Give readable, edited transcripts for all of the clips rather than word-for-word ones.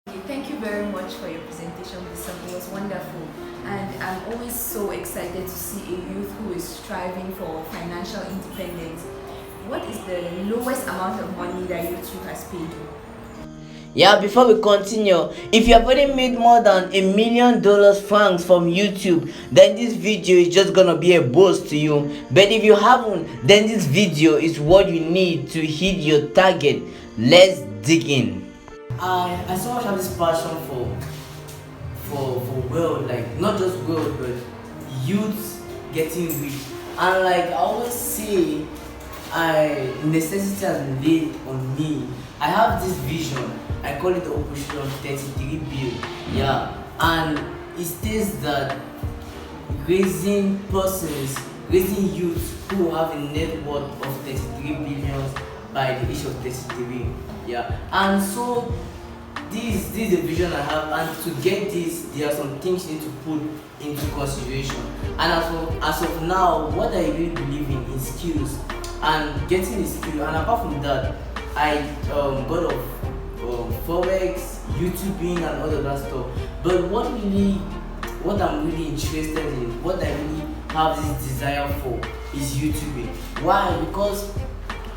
Okay, thank you very much for your presentation, Bissam. It was wonderful. And I'm always so excited to see a youth who is striving for financial independence. What is the lowest amount of money that YouTube has paid you? Yeah, before we continue, if you have already made more than $1 million francs from YouTube, then this video is just gonna be a boost to you. But if you haven't, then this video is what you need to hit your target. Let's dig in. I so much have this passion for wealth, like not just wealth but youth getting rich. And like I always say, I necessity has been laid on me. I have this vision. I call it the operation 33 bill. Yeah. And it states that raising persons, raising youths who have a net worth of 33 billion by the age of 33. Yeah. And so this is the vision I have, and to get this, there are some things you need to put into consideration. And as of now, what I really believe in is skills and getting the skill. And apart from that, I got of forex, YouTubing, and all of that stuff. But what I'm really interested in, what I really have this desire for, is YouTubing. Why? Because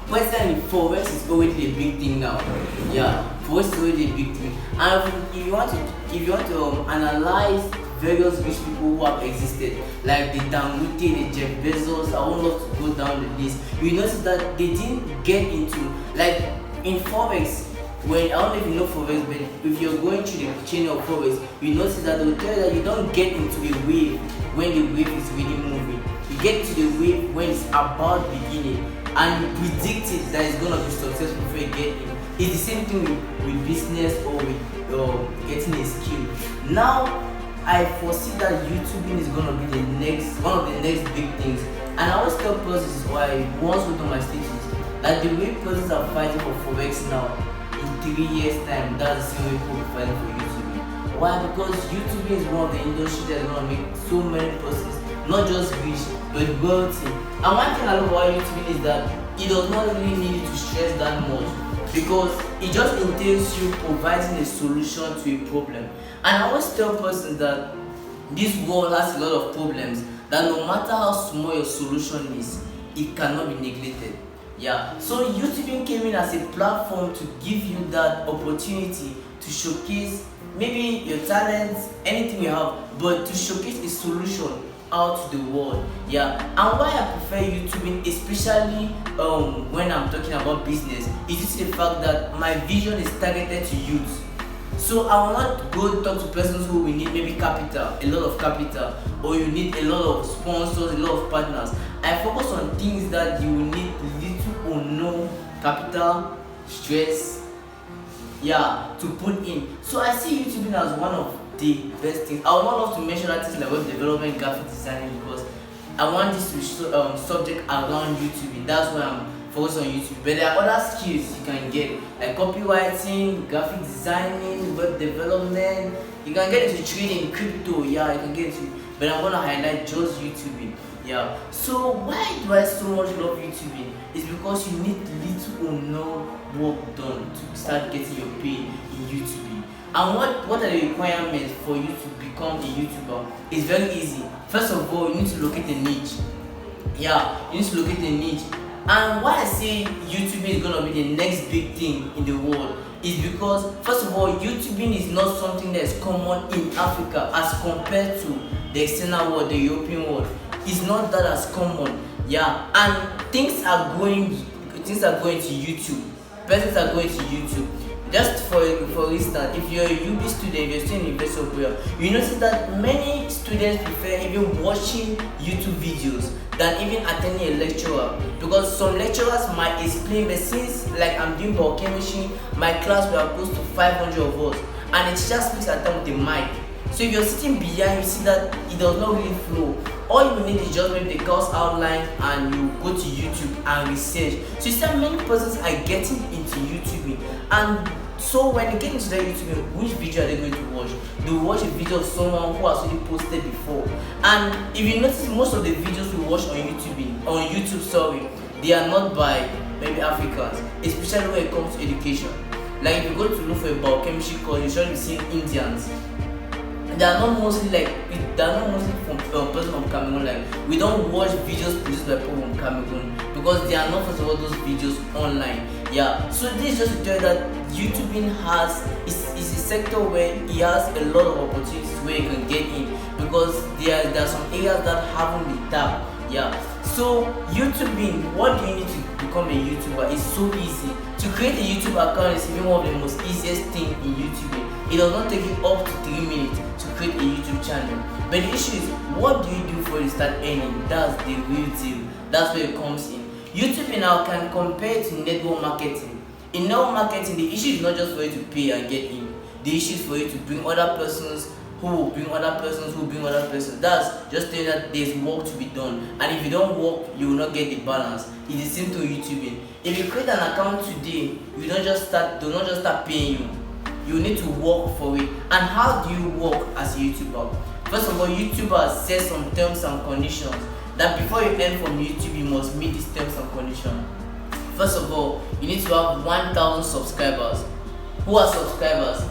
personally, forex is already a big thing now. Yeah, forex is already a big thing. And if you want to analyze various rich people who have existed, like the Dangote, the Jeff Bezos, I won't love to go down the list. You notice that they didn't get into, like, in forex. When I don't know if you know forex, but if you're going through the chain of forex, you notice that they will tell you that you don't get into a wave when the wave is really moving. You get into the wave when it's about beginning, and you predict it that it's gonna be successful before you get in. It's the same thing with business or with getting a skill. Now I foresee that YouTubing is gonna be one of the next big things. And I always tell persons, why once wrote on my status, that the way persons are fighting for forex now, in 3 years time, that's the same way people are fighting for YouTubing. Why? Because YouTubing is one of the industries that's gonna make so many persons not just rich but wealthy. And one thing I love about YouTubing is that it does not really need you to stress that much, because it just entails you providing a solution to a problem. And I always tell persons that this world has a lot of problems, that no matter how small your solution is, it cannot be neglected. Yeah. So YouTubing came in as a platform to give you that opportunity to showcase maybe your talents, anything you have, but to showcase a solution out to the world. Yeah. And why I prefer YouTubing, especially when I'm talking about business, is due to the fact that my vision is targeted to youth. So I will not go talk to persons who will need maybe capital, a lot of capital, or you need a lot of sponsors, a lot of partners. I focus on things that you will need little or no capital, stress, yeah, to put in. So I see YouTubing as one of the best things. I would not love to mention that things like web development, graphic designing, because I want this to be subject around YouTubing. That's why I'm focused on YouTube. But there are other skills you can get, like copywriting, graphic designing, web development. You can get into trading, crypto. Yeah, you can get into. But I'm gonna highlight just YouTubing. Yeah. So why do I so much love YouTubing? It's because you need little or no work done to start getting your pay in YouTubing. And what are the requirements for you to become a YouTuber? It's very easy. First of all, you need to locate a niche. Yeah, you need to locate a niche. And why I say YouTubing is gonna be the next big thing in the world is because, first of all, YouTubing is not something that is common in Africa as compared to the external world, the European world. It's not that as common. Yeah, and things are going to YouTube. Persons are going to YouTube. Just for instance, if you're a UB student, if you're still in University of Korea, you notice that many students prefer even watching YouTube videos than even attending a lecturer, because some lecturers might explain, but since like I'm doing biochemistry, my class we are close to 500 of us, and the teacher speaks at them with the mic. So if you're sitting behind, you see that it does not really flow. All you need is just maybe the course outline, and you go to YouTube and research. So you see that many persons are getting into YouTubing, and so when they get into their YouTube, which video are they going to watch? They will watch a video of someone who has already posted before. And if you notice, most of the videos we watch on YouTube, sorry, they are not by maybe Africans, especially when it comes to education. Like if you go to look for a biochemistry course, you should be seeing Indians. They are not mostly from person from Cameroon. Like we don't watch videos produced by people from Cameroon because they are not first of all those videos online. Yeah. So this is just to tell you that YouTubing is a sector where it has a lot of opportunities where you can get in because there are some areas that haven't been tapped. Yeah. So YouTubing, what do you need to become a YouTuber? It's so easy. To create a YouTube account is even one of the most easiest thing in YouTubing. It does not take you up to 3 minutes to create a YouTube channel. But the issue is, what do you do before you start earning? That's the real deal. That's where it comes in. YouTubing now can compare to network marketing. In network marketing, the issue is not just for you to pay and get in. The issue is for you to bring other persons who will bring other persons, who will bring other persons. That's just telling that there's work to be done. And if you don't work, you will not get the balance. It's the same to YouTubing. If you create an account today, do not just start paying you. You need to work for it. And how do you work as a YouTuber? First of all, YouTubers set some terms and conditions that before you earn from YouTube, you must meet these terms and conditions. First of all, you need to have 1,000 subscribers. Who are subscribers?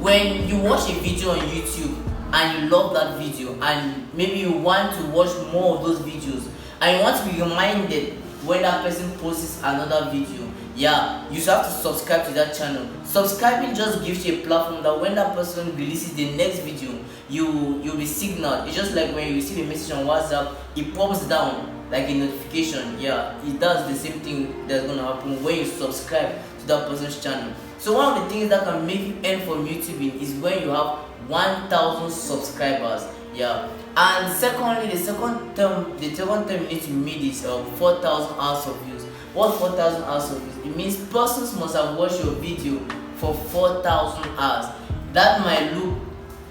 When you watch a video on YouTube and you love that video and maybe you want to watch more of those videos and you want to be reminded when that person posts another video, yeah, you have to subscribe to that channel. Subscribing just gives you a platform that when that person releases the next video, you'll be signaled. It's just like when you receive a message on WhatsApp, it pops down like a notification. Yeah, it does the same thing that's gonna happen when you subscribe to that person's channel. So one of the things that can make you earn from YouTubing is when you have 1,000 subscribers. Yeah. And secondly, the second term you need to meet is 4,000 hours of views. What 4,000 hours of views? It means persons must have watched your video for 4,000 hours. That might look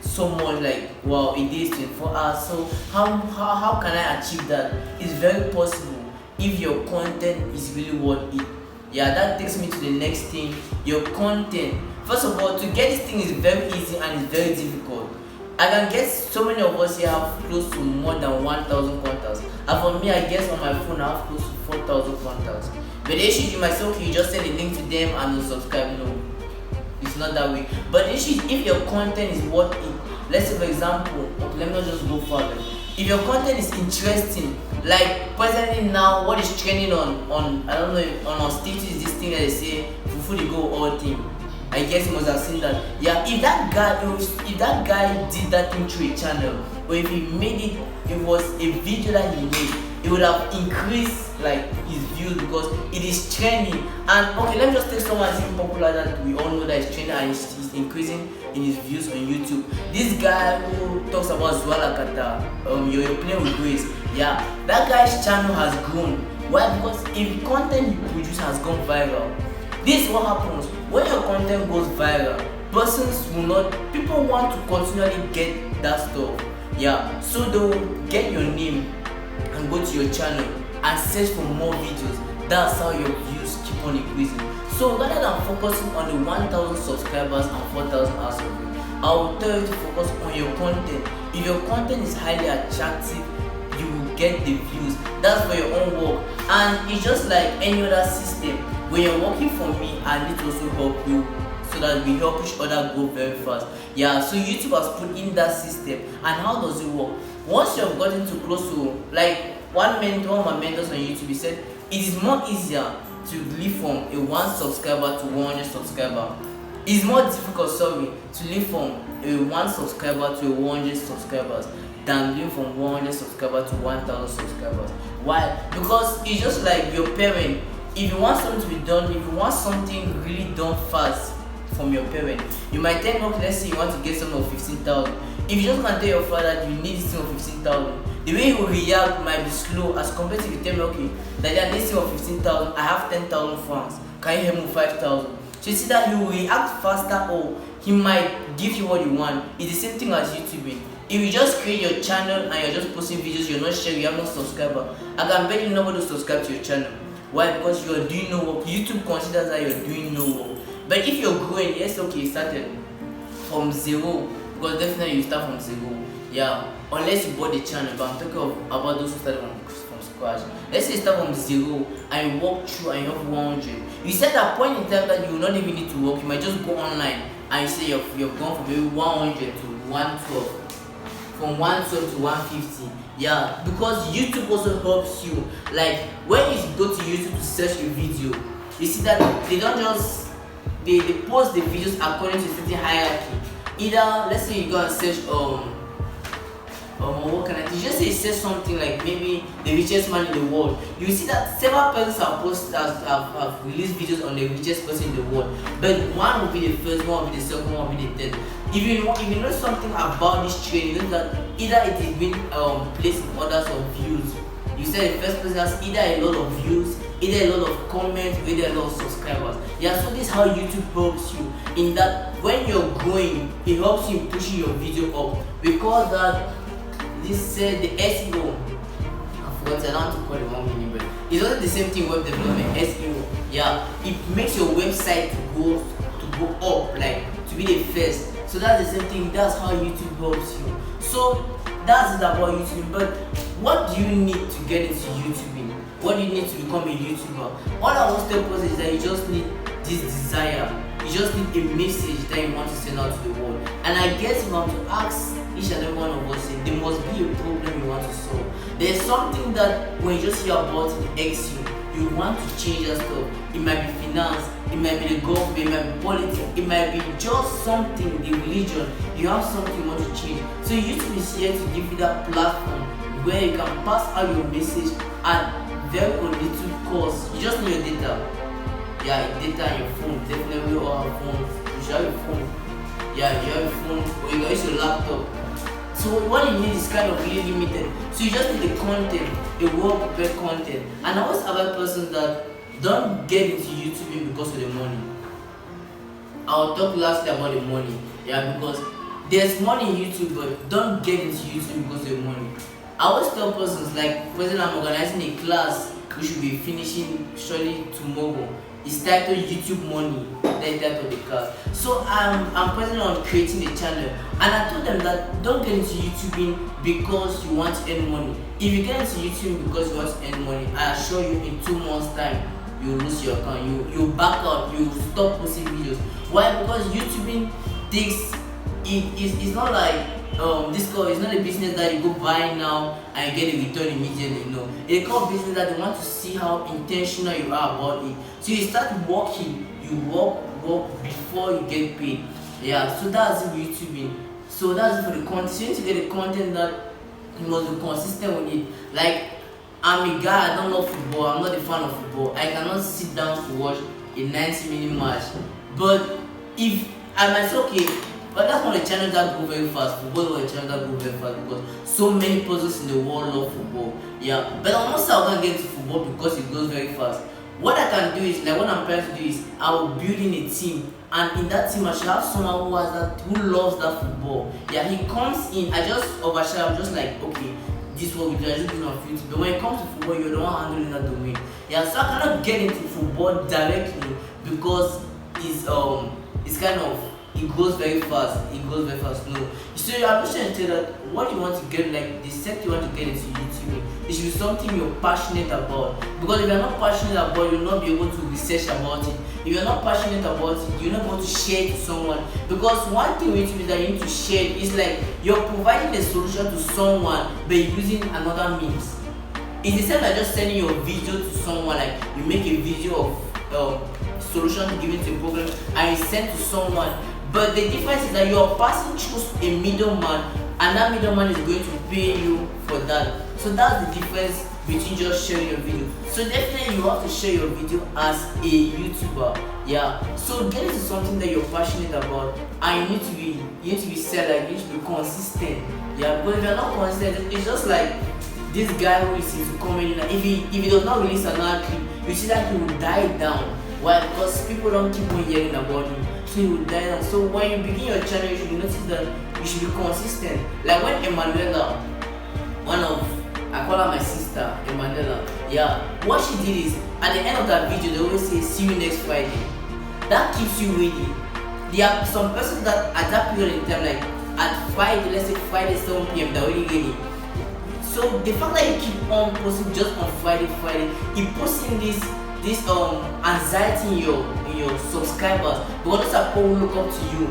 so much like, wow, it is 24 hours. So how can I achieve that? It's very possible if your content is really worth it. Yeah, that takes me to the next thing, your content. First of all, to get this thing is very easy and it's very difficult. I can guess so many of us here have close to more than 1,000 contacts. And for me, I guess on my phone I have close to 4,000 contacts. But the issue is you might say, okay, you just send a link to them and they'll subscribe. No, it's not that way. But the issue is if your content is worth it. Let's say for example, okay, let me not just go further. If your content is interesting, like presently now, what is trending on I don't know, on our status is this thing that they say, fufu the go all team. I guess you must have seen that. Yeah, if that guy did that thing through a channel, or if he made it was a video that he made, it would have increased like his views because it is trending. And okay, let me just take someone as even popular that we all know that is trending and is increasing in his views on YouTube. This guy who talks about Zwala Kata, you're playing with grace. Yeah, that guy's channel has grown. Why? Because if the content you produce has gone viral. This is what happens when your content goes viral. People want to continually get that stuff. Yeah, so they will get your name and go to your channel and search for more videos. That's how your views keep on increasing. So rather than focusing on the 1,000 subscribers and 4,000 hours of views, I will tell you to focus on your content. If your content is highly attractive, you will get the views. That's for your own work. And it's just like any other system. When you're working for me, I need to also help you so that we help each other grow very fast. Yeah, so YouTube has put in that system. And how does it work? Once you have gotten too close to, like one of my mentors on YouTube, he said it is more easier to live from a 1 subscriber to 100 subscriber. It's more difficult, to live from a 1 subscriber to a 100 subscribers than live from 100 subscribers to 1,000 subscribers. Why? Because it's just like your parent. If you want something to be done, if you want something really done fast from your parent, you might tell them, okay, let's say you want to get something of 15,000. If you just can tell your father that you need this thing of 15,000, the way he will react might be slow as compared to if you tell me, okay, that I need this thing of 15,000, I have 10,000 francs, can you help me with 5,000? So you see that he will react faster or he might give you what you want. It's the same thing as YouTubing. If you just create your channel and you're just posting videos, you're not sharing, you have no subscriber, I can bet you nobody will subscribe to your channel. Why? Because you are doing no work. YouTube considers that you're doing no work. But if you're growing, yes, okay, you started from zero, because definitely you start from zero. Yeah, unless you bought the channel, but I'm talking about those who started from scratch. Let's say you start from 0 and you walk through and you have 100. You set a point in time that you will not even need to work. You might just go online and you say you've gone from maybe 100 to 112, from 112 to 150. Yeah, because YouTube also helps you. Like when you go to YouTube to search a video, you see that they don't just they post the videos according to a certain hierarchy. Either let's say you go and search what can I do? Just say it says something like maybe the richest man in the world. You see that several persons have released videos on the richest person in the world, but one will be the first, one will be the second, one will be the third. If you know something about this trend, you know that either it is being placed in orders of views. You said the first person has either a lot of views, either a lot of comments, or either a lot of subscribers. Yeah, so this is how YouTube helps you in that when you're growing, it helps you pushing your video up. We call that this said the SEO. I forgot, I don't want to call it one minute, but it's also the same thing web development, SEO. Yeah, it makes your website go up, like to be the first. So that's the same thing. That's how YouTube helps you. So that's it about YouTube. But what do you need to get into YouTubing? What do you need to become a YouTuber? All I want to tell people is that you just need this desire. You just need a message that you want to send out to the world. And I guess if I'm to ask each and every one of us, there must be a problem you want to solve. There's something that when you just hear about it excites you. You want to change that stuff. It might be finance, it might be the government, it might be politics, it might be just something, the religion. You have something you want to change. So YouTube is here to give you that platform where you can pass out your message at very little cost. You just need your data. Yeah, data on your phone. Definitely all have phones. You should have your phone. Yeah, you have your phone or you can use your laptop. So what you need is kind of really limited. So you just need the content, a well-prepared content. And I always advise persons that don't get into YouTube because of the money. I'll talk lastly about the money. Yeah, because there's money in YouTube, but don't get into YouTube because of the money. I always tell persons, like, for example, I'm organizing a class we should be finishing shortly tomorrow. It's titled YouTube Money, the title of the class. So I'm present on creating a channel, and I told them that don't get into YouTubing because you want to earn money. If you get into YouTube because you want to earn money, I assure you in 2 months time you lose your account, you back out, you stop posting videos. Why? Because YouTubing takes it's not like this call is not a business that you go buy now and you get a return immediately. No, it's called business that they want to see how intentional you are about it. So you start working, you work before you get paid. Yeah, so that's it with YouTubing. So that's it for the content. So you need to get the content that you must be consistent with it. Like, I'm a guy, I don't love football, I'm not a fan of football. I cannot sit down to watch a 90-minute match. But if I might say, okay, but that's not a channel that go very fast. Football is a channel that go very fast because so many persons in the world love football. Yeah, but I'm not saying I'm gonna get into football because it goes very fast. What I can do is, like what I'm trying to do is, I will build in a team, and in that team I should have someone who loves that football. Yeah, he comes in, I just overshadow, I'm just like, okay, this is what we do, I just do it on YouTube. But when it comes to football, you're the one handling that domain. Yeah, so I cannot get into football directly because it's kind of, it goes very fast. No. So I'm just trying to tell that what you want to get, like the sector you want to get into YouTube, it should be something you're passionate about. Because if you're not passionate about it, you'll not be able to research about it. If you're not passionate about it, you're not going to share it to someone. Because one thing with YouTube is that you need to share it. It's like you're providing a solution to someone by using another means. It's the same like just sending your video to someone, like you make a video of solution given to a problem and you send to someone. But the difference is that you are passing through a middleman, and that middleman is going to pay you for that. So that's the difference between just sharing your video. So definitely you have to share your video as a YouTuber. Yeah. So get into something that you're passionate about, and you need to be set, like you need to be consistent. Yeah. But if you're not consistent, it's just like this guy who is into comedy. If he does not release another clip, you see that he will die down. Why? Because people don't keep on hearing about him. So you will die down. So when you begin your channel, you should notice that you should be consistent. Like when Emanuela, I call her my sister, Emanuela. Yeah, what she did is at the end of that video, they always say, "See you next Friday." That keeps you ready. There are some persons that at that period in time, like at Friday, let's say Friday 7 p.m., they're already ready. So the fact that you keep on posting just on Friday, you posting this anxiety in your subscribers, because those are people who look up to you,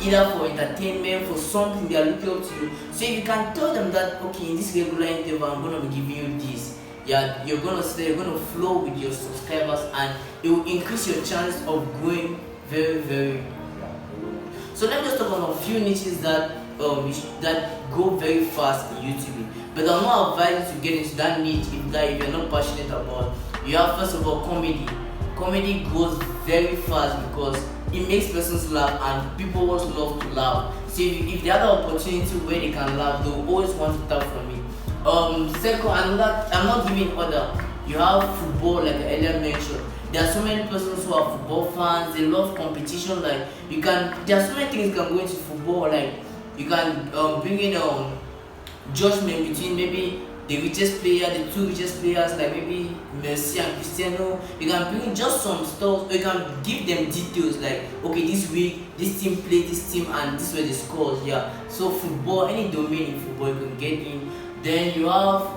either for entertainment, for something they are looking up to you. So if you can tell them that, okay, in this regular interval I'm gonna be giving you this, yeah, you're gonna flow with your subscribers, and it will increase your chance of growing very, very. So let me just talk about a few niches that that go very fast in YouTube. But I'm not advising to get into that niche if you're not passionate about. You have, first of all, comedy. Comedy goes very fast because it makes persons laugh, and people always love to laugh. So if they have the opportunity where they can laugh, they'll always want to tap from it. Second, I'm not giving order. You have football, like I earlier mentioned. There are so many persons who are football fans. They love competition. Like there are so many things you can go into football. Like you can bring in judgment between maybe the richest player, the two richest players, like maybe Messi and Cristiano. You can bring in just some stuff, or you can give them details like, okay, this week this team played this team and this were the scores. Yeah. So football, any domain in football you can get in. Then you have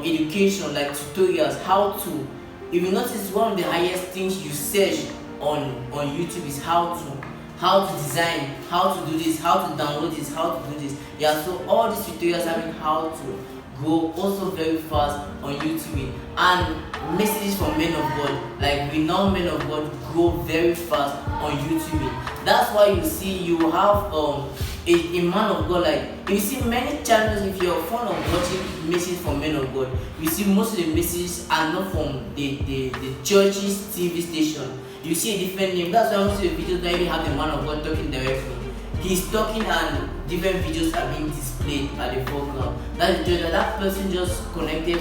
education, like tutorials, how to. If you notice, one of the highest things you search on YouTube is how to design, how to do this, how to download this, how to do this. Yeah, so all these tutorials having how to go also very fast on YouTube. And messages from men of God, like renowned men of God, grow very fast on YouTube. That's why you have a man of God. Like you see many channels, if you're fond of watching messages from men of God, you see most of the messages are not from the church's TV station. You see a different name. That's why most of the videos don't even have the man of God talking directly. He's talking and different videos are being displayed at the foreground. That's just that person just collected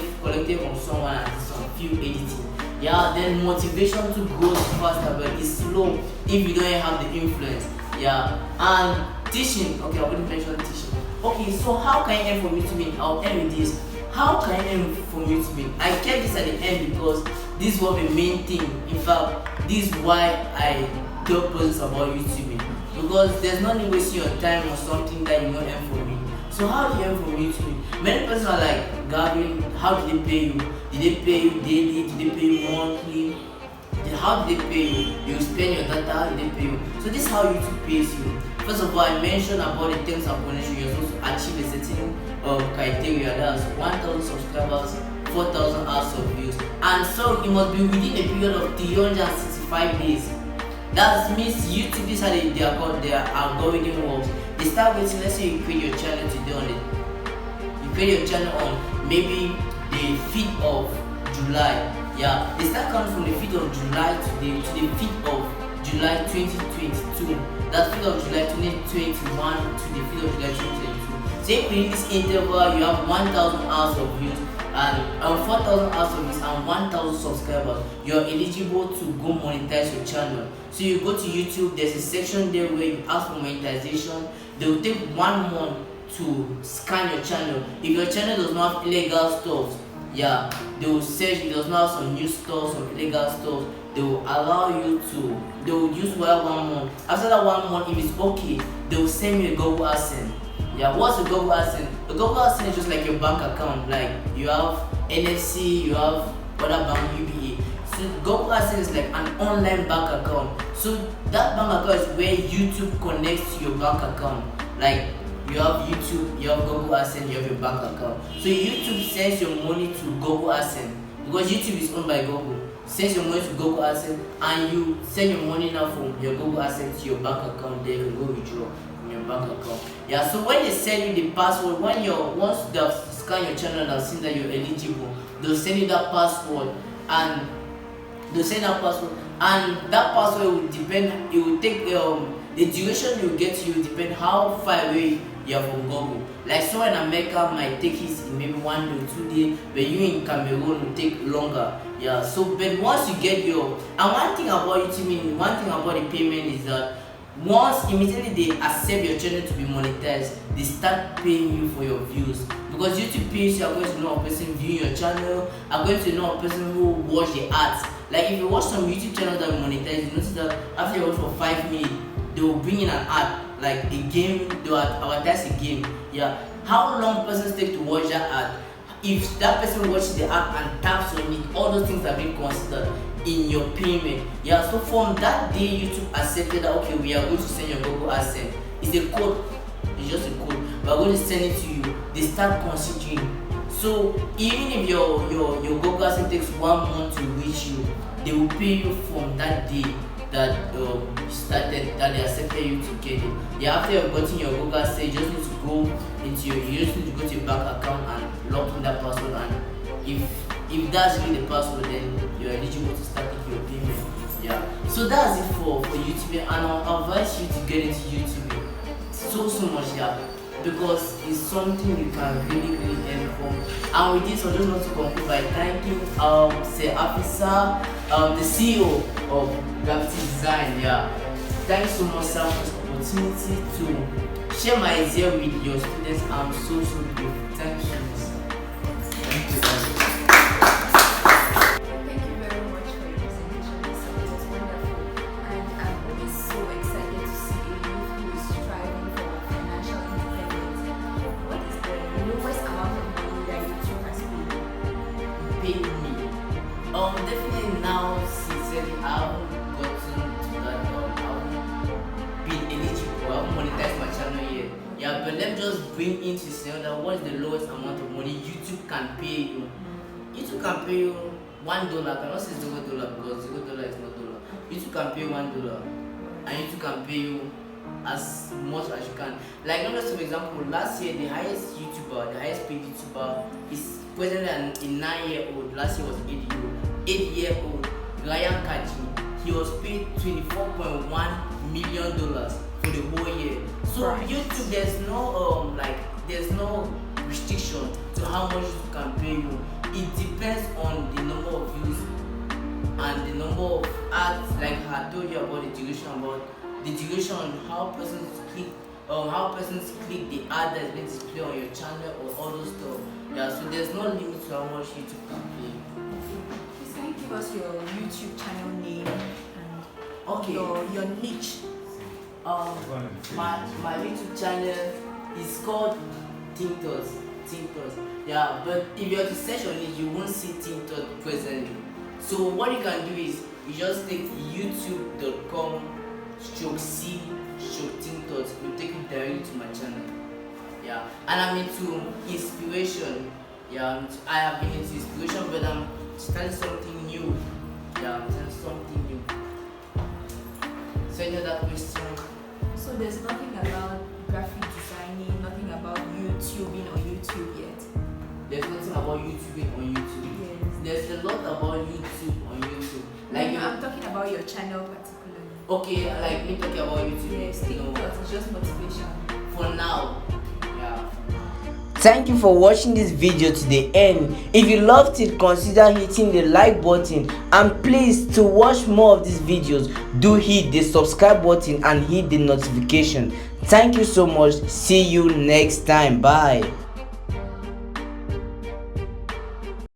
from someone and some few editing. Yeah, then motivation to grow faster, but it's slow if you don't have the influence. Yeah, and teaching. Okay, I already mentioned teaching. Okay, so how can I earn from YouTube? I'll end with this. How can I earn from YouTube? I kept this at the end because this was the main thing. In fact, this is why I tell persons about YouTube. Because there's no need wasting your time on something that you won't earn from it. So how do you earn from YouTube? Many persons are like, Gavin, how did they pay you? Did they pay you daily? Did they pay you monthly? How did they pay you? You spend your data, how did they pay you? So this is how YouTube pays you. First of all, I mentioned about the terms and conditions. You're supposed to achieve a certain criteria. That's 1,000 subscribers, 4,000 hours of views. And so it must be within a period of 365 days. That means YouTube is how their algorithm works. They start waiting. Let's say you create your channel today on it. You create your channel on maybe the 5th of July. Yeah, they start counting from the 5th of July to the 5th of July 2022. That's 5th of July 2021 to the 5th of July 2022. Say within this interval you have 1,000 hours of views and 4,000 hours of views and 1,000 subscribers. You're eligible to go monetize your channel. So you go to YouTube, there's a section there where you ask for monetization. They will take 1 month to scan your channel. If your channel does not have illegal stuff, yeah, they will search. It does not have some new stuff, some illegal stuff. They will allow you to. They will use for 1 month. After that 1 month, if it's okay, they will send you a Google AdSense. Yeah, what's a Google AdSense? A Google AdSense is just like your bank account. Like you have NFC, you have other bank UBA. So Google AdSense is like an online bank account. So that bank account is where YouTube connects to your bank account. Like you have YouTube, you have Google AdSense, you have your bank account. So YouTube sends your money to Google AdSense because YouTube is owned by Google. Sends your money to Google AdSense and you send your money now from your Google AdSense to your bank account. There you can go withdraw from your bank account. Yeah. So when they send you the password, once they have scanned your channel and have seen that you're eligible, they'll send you that password and that password will depend. It will take the duration you get to you depend how far away you are from Google. Like someone in America might take his in maybe 1 or 2 days, but you in Cameroon will take longer. Yeah. So but once you get one thing about YouTube, one thing about the payment is that once immediately they accept your channel to be monetized, they start paying you for your views. Because YouTube pays you, are going to know a person viewing your channel, are going to know a person who watch the ads. Like if you watch some YouTube channels that monetize, you notice that after you watch for 5 minutes, they will bring in an ad, like a game, they will advertise a game. Yeah. How long persons take to watch that ad? if that person watches the app and taps on it, all those things are being considered in your payment. Yeah, so from that day YouTube accepted that okay, we are going to send your Google AdSense. It's a code, it's just a code. We are going to send it to you. They start considering. So even if your Google AdSense takes 1 month to reach you, they will pay you from that day that you started, that they accepted you to get it. Yeah, after you've gotten your Google AdSense, you just need to go into you just need to go to your bank account and log in that password, and if that's really the password, then you're eligible to start taking your payment. Yeah. So that's it for YouTube, and I'll advise you to get into YouTube so much, yeah, because it's something you can really earn from. And with this, I just want to conclude by thanking Sir Afisa, the CEO of Gravity Design. Yeah, thanks so much, sir, for this opportunity to share my idea with your students. I'm so grateful. Thank you so much, sir. Thank you very much for your presentation. It was wonderful, and I'm always so excited to see a youth who is striving for financial independence. What is the lowest amount of money that YouTube has paid? Pay me. Definitely now, sincerely, I haven't gotten to that. I haven't been eligible. I haven't monetized my channel yet. Yeah, but let me just bring into scenario that what is the lowest amount of money YouTube can pay you. YouTube can pay you $1. I cannot say $0 because $0 is not dollar. YouTube can pay you $1, and YouTube can pay you as much as you can. Like, for example, last year the highest paid YouTuber is presently a 9-year-old. Last year was 8-year-old Ryan Kaji. He was paid $24.1 million for the whole year. So right. YouTube, there's no restriction to how much you can pay you. It depends on the number of views and the number of ads. Like I told you about the duration, how persons click the ad that's been displayed on your channel or all those stuff. Yeah, so there's no limit to how much YouTube can pay. Please can you give us your YouTube channel name and Okay. your niche? My YouTube channel is called Entails. Yeah, but if you have to search on it, you won't see Entails presently. So what you can do is you just take youtube.com/c/Entails. It will take you directly to my channel. Yeah, and I'm into inspiration. Yeah, I have been into inspiration, but I'm starting something new. Yeah, I'm starting something new. So any other question? So there's nothing about graphic designing, nothing about YouTubing on YouTube yet? There's nothing about YouTubing on YouTube. Yes. There's a lot about YouTube on YouTube. Like I'm talking about your channel particularly. Okay, like me talking about YouTube. Yes, TikTok is just motivation. For now. Yeah. Thank you for watching this video to the end. If you loved it, consider hitting the like button, and please, to watch more of these videos, do hit the subscribe button and hit the notification. Thank you so much. See you next time. Bye.